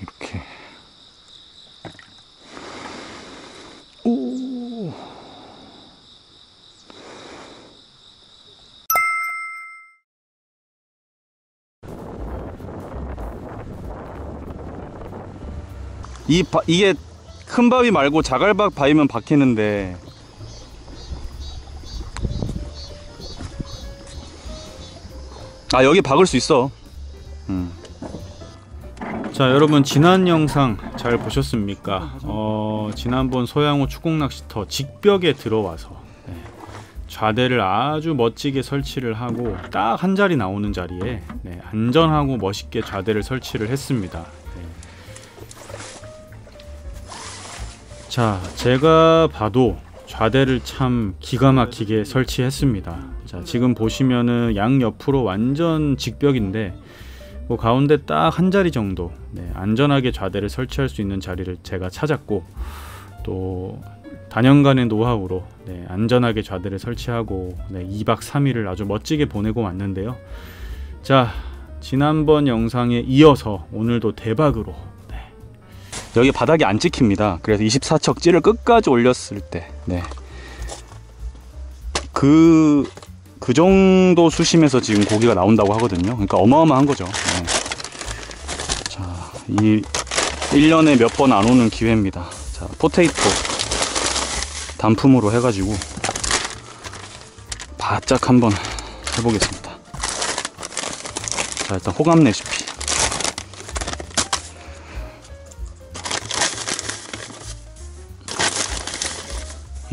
이렇게. 오. 이게 큰 바위 말고 자갈박 바위면 박히는데, 아, 여기 박을 수 있어. 자, 여러분, 지난 영상 잘 보셨습니까? 지난번 소양호 추궁낚시터 직벽에 들어와서 좌대를 아주 멋지게 설치를 하고 딱 한 자리 나오는 자리에 안전하고 멋있게 좌대를 설치를 했습니다. 자, 제가 봐도 좌대를 참 기가 막히게 설치했습니다. 자, 지금 보시면은 양옆으로 완전 직벽인데 그 가운데 딱 한 자리 정도 안전하게 좌대를 설치할 수 있는 자리를 제가 찾았고, 또 단연간의 노하우로 안전하게 좌대를 설치하고 2박 3일을 아주 멋지게 보내고 왔는데요. 자, 지난번 영상에 이어서 오늘도 대박으로 여기 바닥이 안 찍힙니다. 그래서 24척 찌를 끝까지 올렸을 때 그 정도 수심에서 지금 고기가 나온다고 하거든요. 그러니까 어마어마한 거죠. 자, 이 1년에 몇 번 안 오는 기회입니다. 자, 포테이토 단품으로 해가지고 바짝 한번 해보겠습니다. 자, 일단 호감 레시피.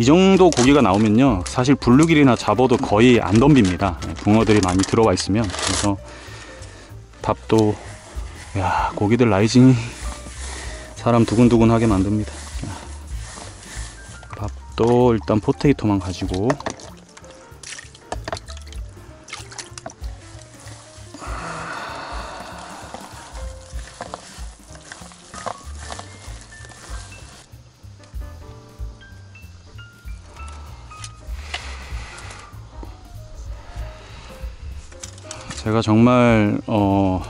이 정도 고기가 나오면요, 사실 블루길이나 잡어도 거의 안 덤빕니다. 붕어들이 많이 들어와 있으면. 그래서 밥도, 야, 고기들 라이징이 사람 두근두근하게 만듭니다. 밥도 일단 포테이토만 가지고, 제가 정말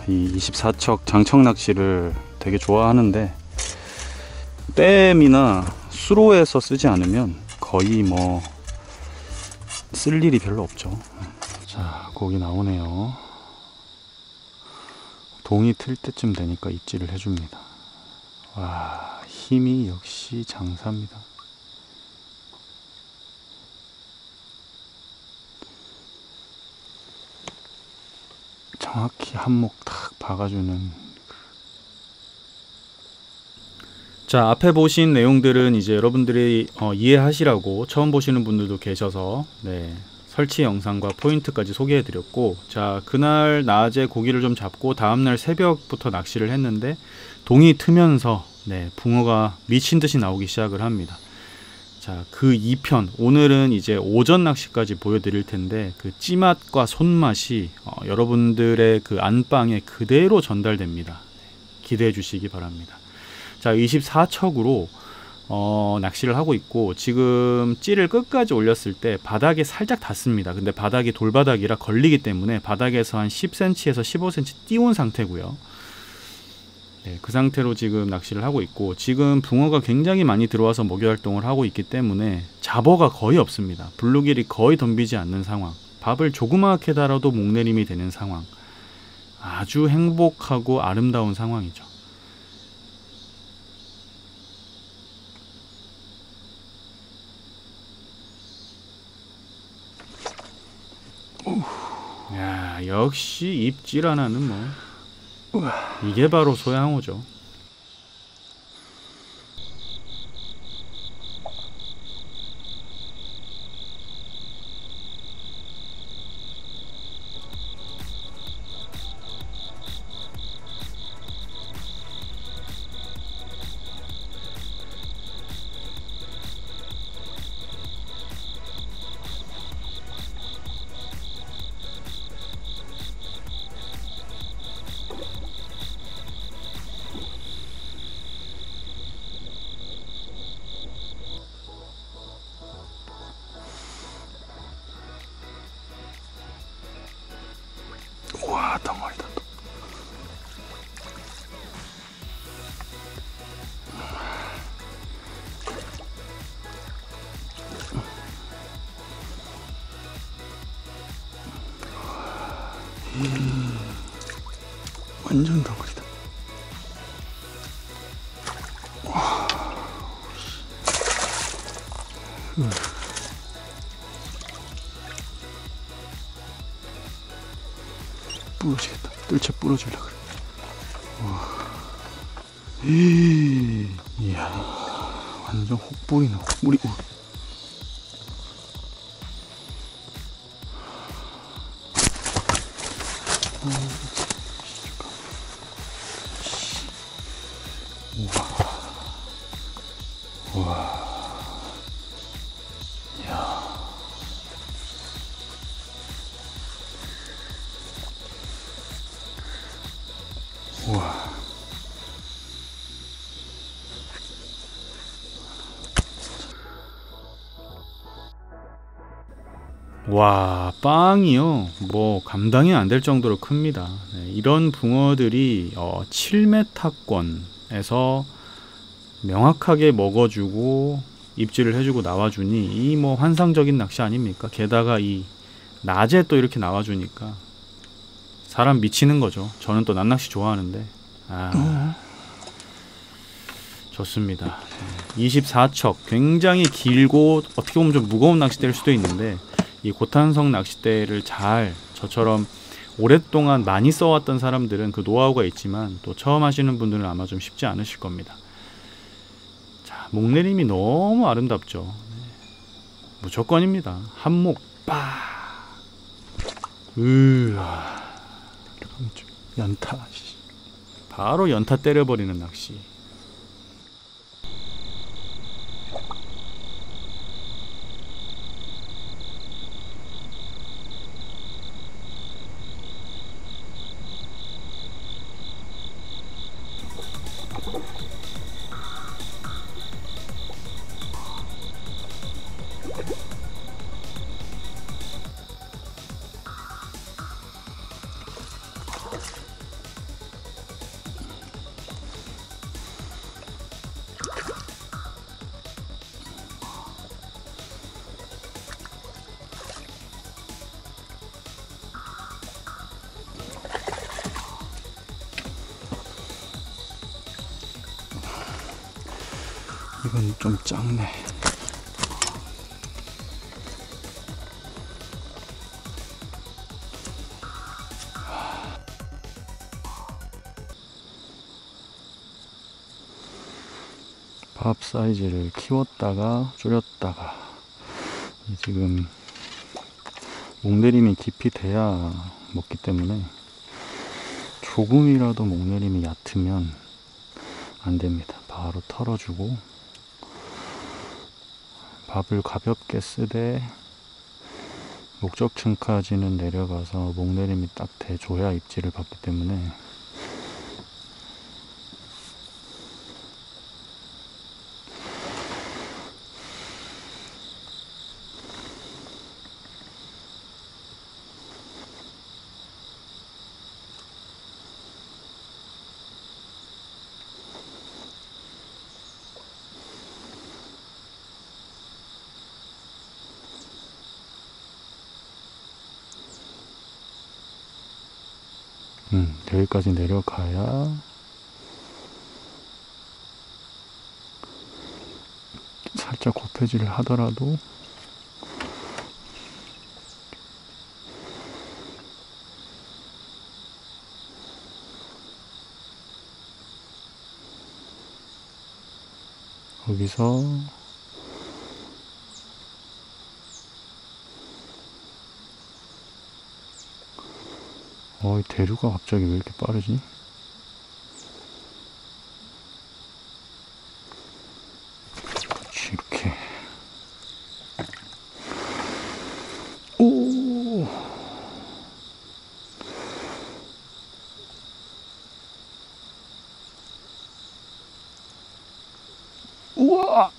이 24척 장척 낚시를 되게 좋아하는데, 댐이나 수로에서 쓰지 않으면 거의 뭐 쓸 일이 별로 없죠. 자, 고기 나오네요. 동이 틀 때쯤 되니까 입질을 해줍니다. 와, 힘이 역시 장사입니다. 정확히 한몫 탁 박아주는. 자, 앞에 보신 내용들은 이제 여러분들이 이해하시라고 처음 보시는 분들도 계셔서 설치 영상과 포인트까지 소개해 드렸고, 자, 그날 낮에 고기를 좀 잡고 다음날 새벽부터 낚시를 했는데 동이 트면서 붕어가 미친 듯이 나오기 시작을 합니다. 자, 그 2편, 오늘은 이제 오전 낚시까지 보여드릴 텐데 그 찌맛과 손맛이 여러분들의 그 안방에 그대로 전달됩니다. 기대해 주시기 바랍니다. 자, 24척으로 낚시를 하고 있고, 지금 찌를 끝까지 올렸을 때 바닥에 살짝 닿습니다. 근데 바닥이 돌바닥이라 걸리기 때문에 바닥에서 한 10cm에서 15cm 띄운 상태고요. 그 상태로 지금 낚시를 하고 있고, 지금 붕어가 굉장히 많이 들어와서 먹이 활동을 하고 있기 때문에 잡어가 거의 없습니다. 블루길이 거의 덤비지 않는 상황, 밥을 조그맣게 달아도 목내림이 되는 상황, 아주 행복하고 아름다운 상황이죠. 야, 역시 입질 하나는 뭐 이게 바로 소양호죠. 완전 덩어리다. 부러지겠다. 뜰채 부러질라 그래. 이야, 완전 혹부리네, 혹부리. 와, 야, 와, 와, 빵이요. 뭐 감당이 안 될 정도로 큽니다. 네, 이런 붕어들이 7m권에서 명확하게 먹어주고 입질을 해주고 나와주니 이 뭐 환상적인 낚시 아닙니까? 게다가 이 낮에 또 이렇게 나와주니까 사람 미치는 거죠. 저는 또 낱낚시 좋아하는데 좋습니다. 24척 굉장히 길고 어떻게 보면 좀 무거운 낚싯대일 수도 있는데 이 고탄성 낚싯대를 잘 저처럼 오랫동안 많이 써왔던 사람들은 그 노하우가 있지만 또 처음 하시는 분들은 아마 좀 쉽지 않으실 겁니다. 자, 목내림이 너무 아름답죠. 네. 무조건입니다. 한목 빠. 연타. 바로 연타 때려버리는 낚시. 이건 좀 작네. 밥 사이즈를 키웠다가 줄였다가 지금 목내림이 깊이 돼야 먹기 때문에 조금이라도 목내림이 얕으면 안 됩니다. 바로 털어주고 밥을 가볍게 쓰되 목적층까지는 내려가서 목내림이 딱 돼줘야 입질을 받기 때문에 여기까지 내려가야 살짝 곱해지를 하더라도 거기서 이 대류가 갑자기 왜 이렇게 빠르지? 그렇지, 이렇게. 오! 우와!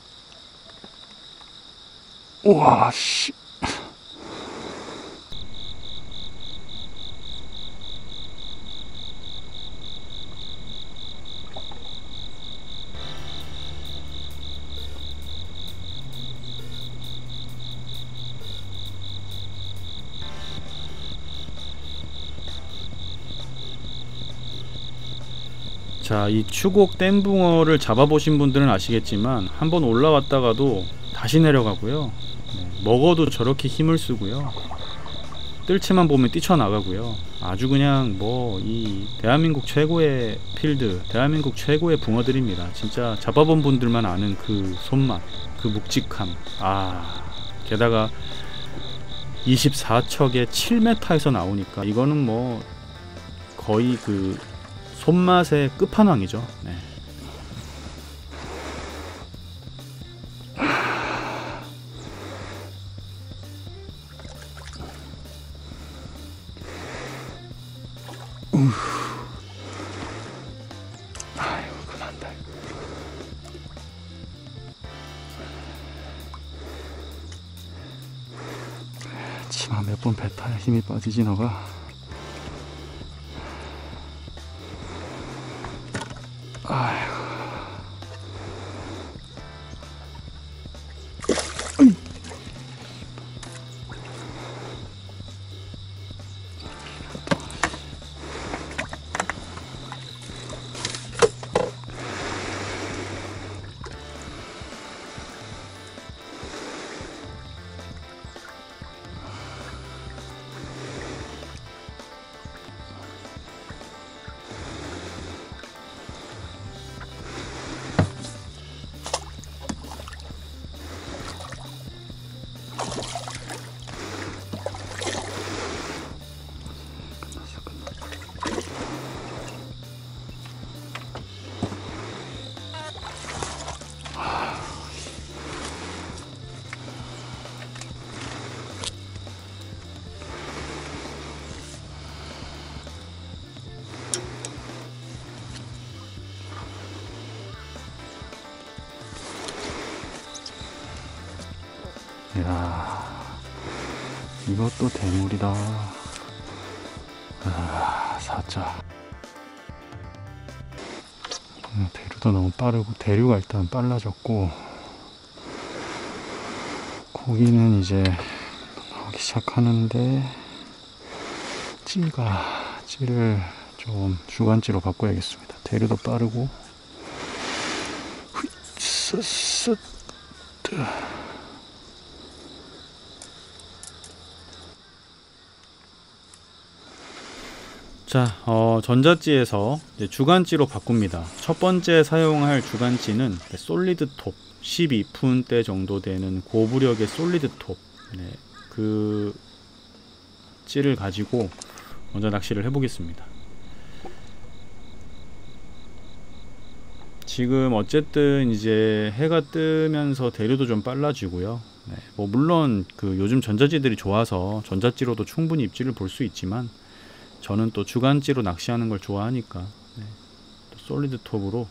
우와, 씨. 자, 이 추곡 댐붕어를 잡아보신 분들은 아시겠지만 한번 올라왔다가도 다시 내려가고요. 먹어도 저렇게 힘을 쓰고요. 뜰채만 보면 뛰쳐나가고요. 아주 그냥 뭐 이 대한민국 최고의 필드, 대한민국 최고의 붕어들입니다. 진짜 잡아본 분들만 아는 그 손맛, 그 묵직함. 게다가 24척에 7m에서 나오니까 이거는 뭐 거의 그 손맛의 끝판왕이죠. 네. 아이고 그만다. 치마 몇 번 뱉어야 힘이 빠지지 너가. 아이고. 이야, 이것도 대물이다. 사자. 대류도 너무 빠르고, 대류가 일단 빨라졌고, 고기는 이제 나오기 시작하는데, 찌를 좀 주간찌로 바꿔야겠습니다. 대류도 빠르고, 자, 전자찌에서 이제 주간찌로 바꿉니다. 첫 번째 사용할 주간찌는 솔리드 톱 12푼대 정도 되는 고부력의 솔리드 톱, 그 찌를 가지고 먼저 낚시를 해보겠습니다. 지금 어쨌든 이제 해가 뜨면서 대류도 좀 빨라지고요. 뭐 물론 그 요즘 전자찌들이 좋아서 전자찌로도 충분히 입질을 볼 수 있지만, 저는 또 주간찌로 낚시하는 걸 좋아하니까 또 솔리드 톱으로,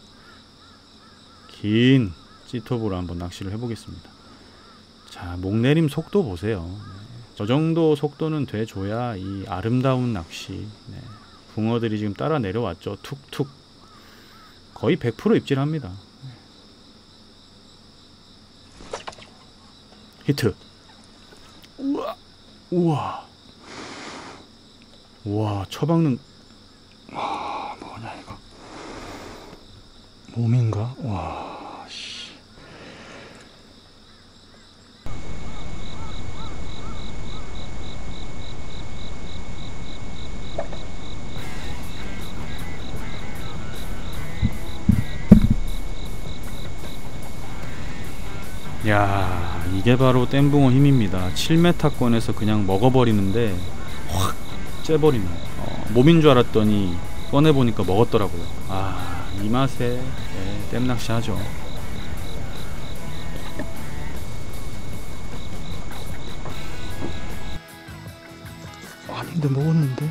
긴 찌톱으로 한번 낚시를 해보겠습니다. 자, 목내림 속도 보세요. 저 정도 속도는 돼줘야 이 아름다운 낚시, 붕어들이 지금 따라 내려왔죠. 툭툭 거의 100% 입질합니다. 히트. 우와. 와, 처박는. 와, 뭐냐 이거. 몸인가? 와, 씨. 야, 이게 바로 댐붕어 힘입니다. 7m권에서 그냥 먹어버리는데 확 째버리네. 몸인 줄 알았더니 꺼내보니까 먹었더라고요. 이 맛에 댐낚시 하죠. 아닌데 먹었는데?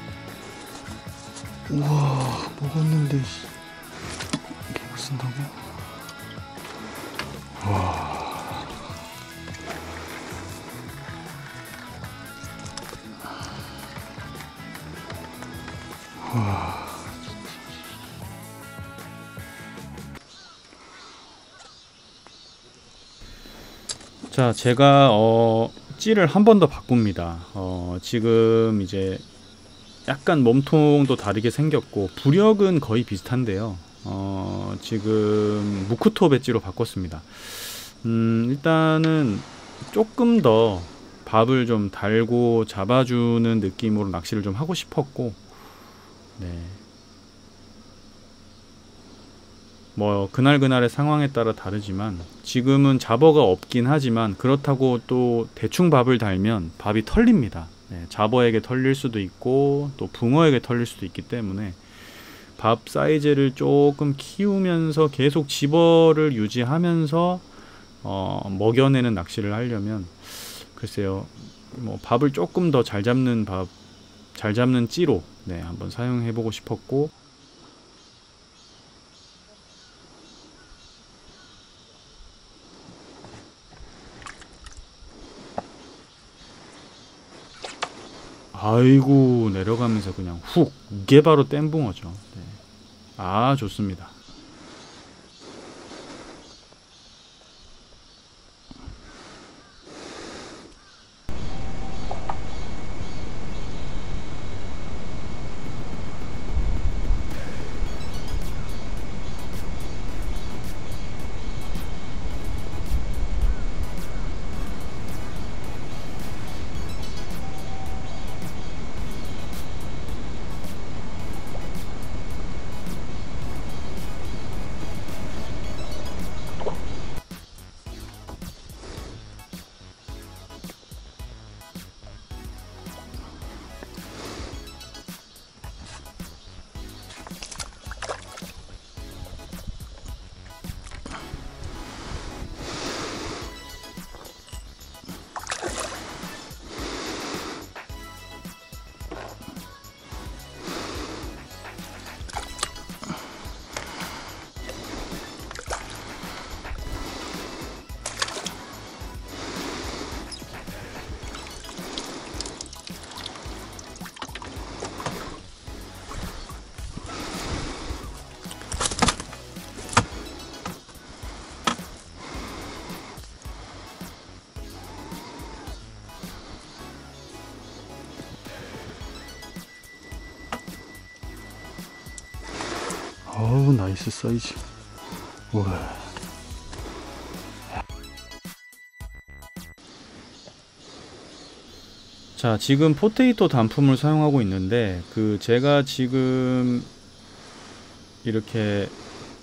우와, 먹었는데 이게 쓴다고? 와. 자, 제가 찌를 한 번 더 바꿉니다. 지금 이제 약간 몸통도 다르게 생겼고 부력은 거의 비슷한데요. 지금 무크토 배지로 바꿨습니다. 일단은 조금 더 밥을 좀 달고 잡아주는 느낌으로 낚시를 좀 하고 싶었고, 네. 뭐 그날그날의 상황에 따라 다르지만 지금은 잡어가 없긴 하지만 그렇다고 또 대충 밥을 달면 밥이 털립니다. 네, 잡어에게 털릴 수도 있고 또 붕어에게 털릴 수도 있기 때문에 밥 사이즈를 조금 키우면서 계속 집어를 유지하면서 먹여내는 낚시를 하려면 글쎄요, 뭐 밥을 조금 더 잘 잡는 잘 잡는 찌로 네, 한번 사용해 보고 싶었고, 아이고 내려가면서 그냥 훅, 이게 바로 땜붕어죠. 네. 아 좋습니다. 어우 나이스 사이즈. 우와. 자, 지금 포테이토 단품을 사용하고 있는데 제가 지금 이렇게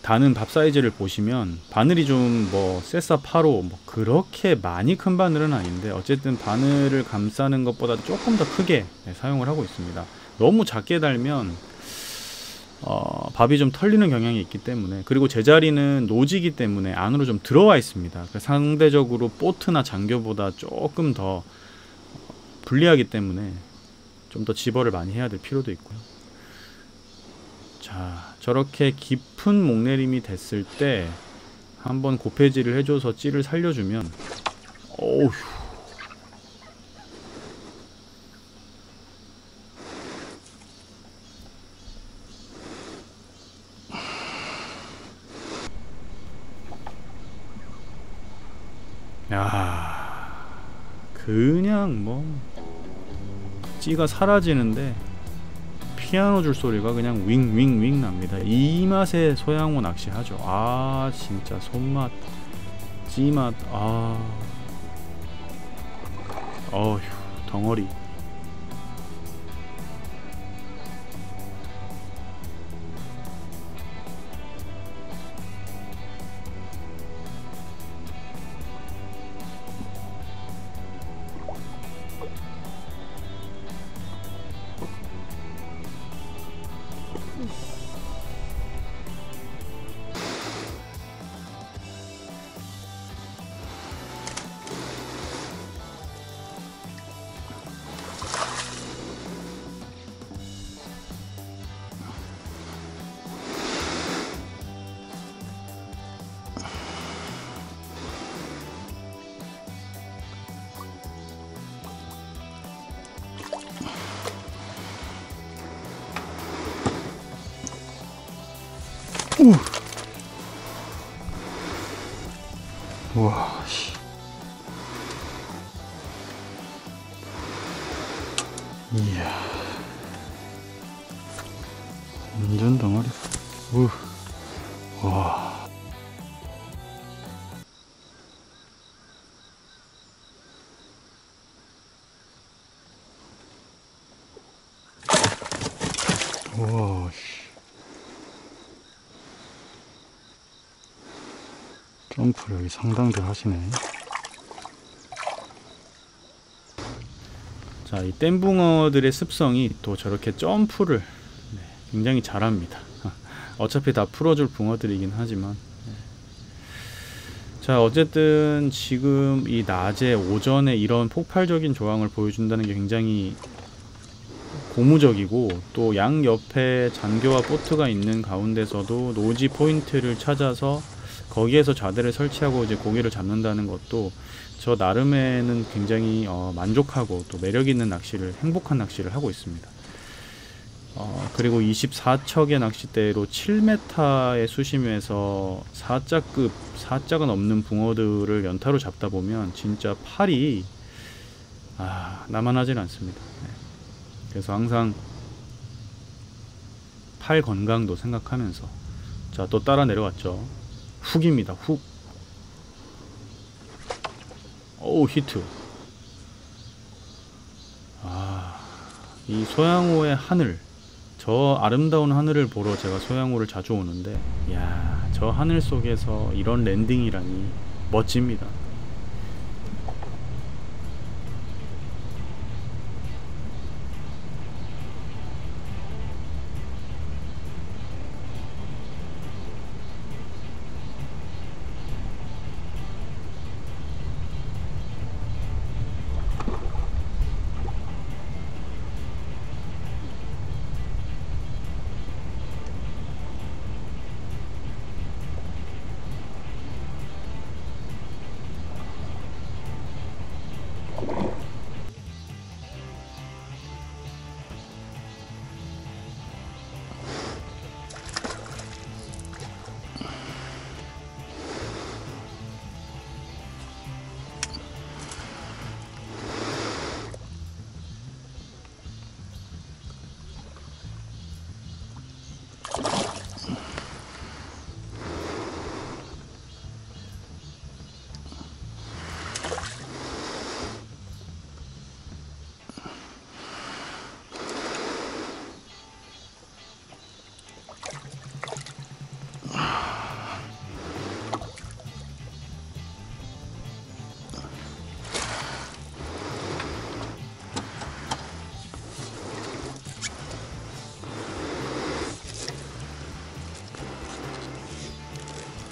다는 밥 사이즈를 보시면 바늘이 좀 뭐 세사 8호 뭐 그렇게 많이 큰 바늘은 아닌데 어쨌든 바늘을 감싸는 것보다 조금 더 크게 사용을 하고 있습니다. 너무 작게 달면 밥이 좀 털리는 경향이 있기 때문에, 그리고 제자리는 노지기 때문에 안으로 좀 들어와 있습니다. 상대적으로 보트나 장교보다 조금 더 불리하기 때문에 좀 더 집어를 많이 해야 될 필요도 있고요. 자, 저렇게 깊은 목내림이 됐을 때 한번 고패질을 해줘서 찌를 살려주면, 어우, 야, 그냥 뭐 찌가 사라지는데 피아노 줄 소리가 그냥 윙윙윙 납니다. 이 맛에 소양호 낚시하죠. 아 진짜 손맛, 찌맛, 어휴 덩어리. 우와 씨. 이야 완전 덩어리. 와. 우와, 씨. 점프를 여기 상당들 하시네. 자, 이 댐붕어들의 습성이 또 저렇게 점프를 굉장히 잘합니다. 어차피 다 풀어줄 붕어들이긴 하지만. 자, 어쨌든 지금 이 낮에 오전에 이런 폭발적인 조항을 보여준다는 게 굉장히 고무적이고, 또 양 옆에 잔교와 보트가 있는 가운데서도 노지 포인트를 찾아서 거기에서 좌대를 설치하고 이제 고기를 잡는다는 것도 저 나름에는 굉장히 만족하고 또 매력 있는 낚시를, 행복한 낚시를 하고 있습니다. 그리고 24척의 낚싯대로 7m의 수심에서 4자급, 4자가 넘는 붕어들을 연타로 잡다 보면 진짜 팔이 나만하진 않습니다. 네. 그래서 항상 팔 건강도 생각하면서. 자, 또 따라 내려왔죠. 훅입니다. 훅. 오, 히트. 이 소양호의 하늘, 저 아름다운 하늘을 보러 제가 소양호를 자주 오는데, 이야, 저 하늘 속에서 이런 랜딩이라니 멋집니다.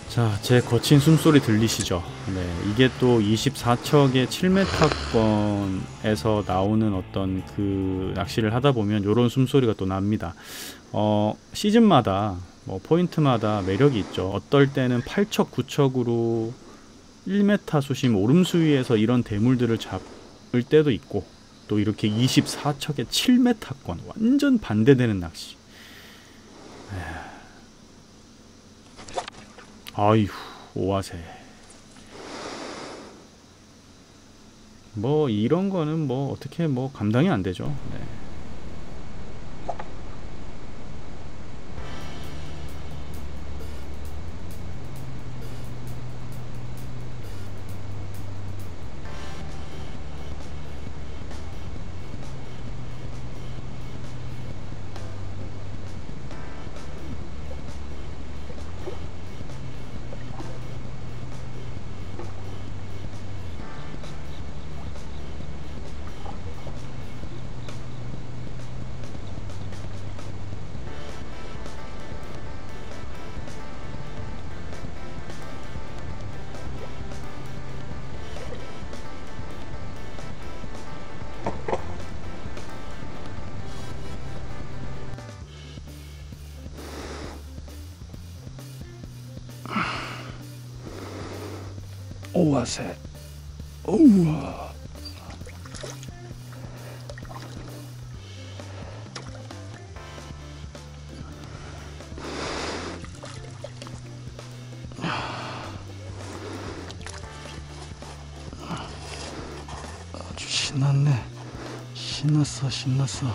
자, 제 거친 숨소리 들리시죠? 네, 이게 또 24척의 7m권에서 나오는 어떤 그 낚시를 하다 보면 요런 숨소리가 또 납니다. 시즌마다 뭐 포인트마다 매력이 있죠. 어떨 때는 8척, 9척으로 1m 수심 오름수위에서 이런 대물들을 잡을 때도 있고, 또 이렇게 24척의 7m권 완전 반대되는 낚시. 아이후, 오아세. 뭐 이런 거는 뭐 어떻게 뭐 감당이 안 되죠. 네. 오아세. 우와. 아주 신났네. 신났어, 신났어.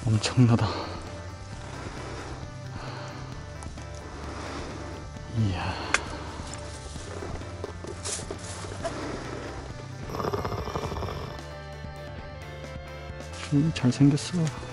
엄청나다. 이야. 잘생겼어.